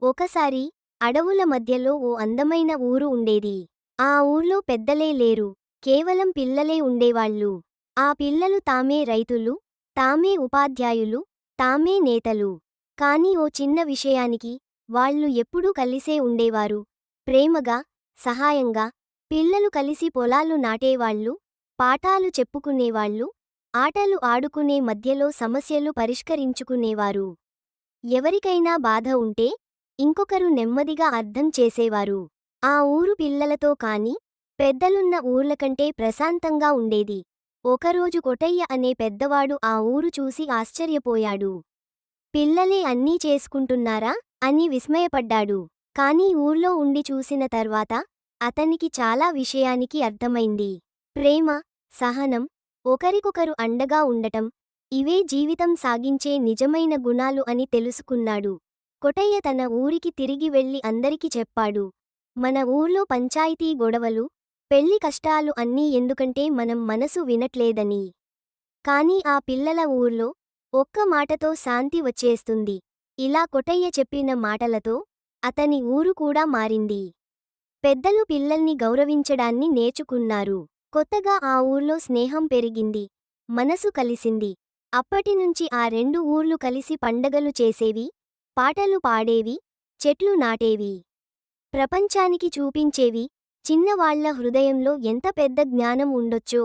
ఒకసారి అడవుల మధ్యలో ఓ అందమైన ఊరు ఉండేది. ఆ ఊర్లో పెద్దలే లేరు, కేవలం పిల్లలే ఉండేవాళ్ళు. ఆ పిల్లలు తామే రైతులు, తామే ఉపాధ్యాయులు, తామే నేతలు. కాని ఓ చిన్న విషయానికి వాళ్ళు ఎప్పుడూ కలిసే ఉండేవారు. ప్రేమగా, సహాయంగా. పిల్లలు కలిసి పొలాలు నాటేవాళ్ళు, పాఠాలు చెప్పుకునేవాళ్ళు, ఆటలు ఆడుకునే మధ్యలో సమస్యలు పరిష్కరించుకునేవారు. ఎవరికైనా బాధ ఉంటే ఇంకొకరు నెమ్మదిగా అర్థం చేసేవారు. ఆ ఊరు పిల్లలతో కాని, పెద్దలున్న ఊర్లకంటే ప్రశాంతంగా ఉండేది. ఒకరోజు కొటయ్య అనే పెద్దవాడు ఆ ఊరు చూసి ఆశ్చర్యపోయాడు. పిల్లలే అన్నీ చేసుకుంటున్నారా అని విస్మయపడ్డాడు. కానీ ఊర్లో ఉండి చూసిన తర్వాత అతనికి చాలా విషయానికి అర్థమైంది. ప్రేమ, సహనం, ఒకరికొకరు అండగా ఉండటం, ఇవే జీవితం సాగించే నిజమైన గుణాలు అని తెలుసుకున్నాడు. కొటయ్య తన ఊరికి తిరిగి వెళ్లి అందరికి చెప్పాడు. మన ఊర్లో పంచాయతీ గొడవలు, పెళ్లి కష్టాలు అన్నీ ఎందుకంటే మనం మనసు వినట్లేదని. కానీ ఆ పిల్లల ఊర్లో ఒక్క మాటతో శాంతి వచ్చేస్తుంది. ఇలా కొటయ్య చెప్పిన మాటలతో అతని ఊరు కూడా మారింది. పెద్దలు పిల్లల్ని గౌరవించడాన్ని నేర్చుకున్నారు. కొత్తగా ఆ ఊర్లో స్నేహం పెరిగింది, మనసు కలిసింది. అప్పటినుంచి ఆ రెండు ఊర్లు కలిసి పండగలు చేసేవి, పాటలు పాడేవి, చెట్లు నాటేవి. ప్రపంచానికి చూపించేవి చిన్నవాళ్ల హృదయంలో ఎంత పెద్ద జ్ఞానం ఉండొచ్చో.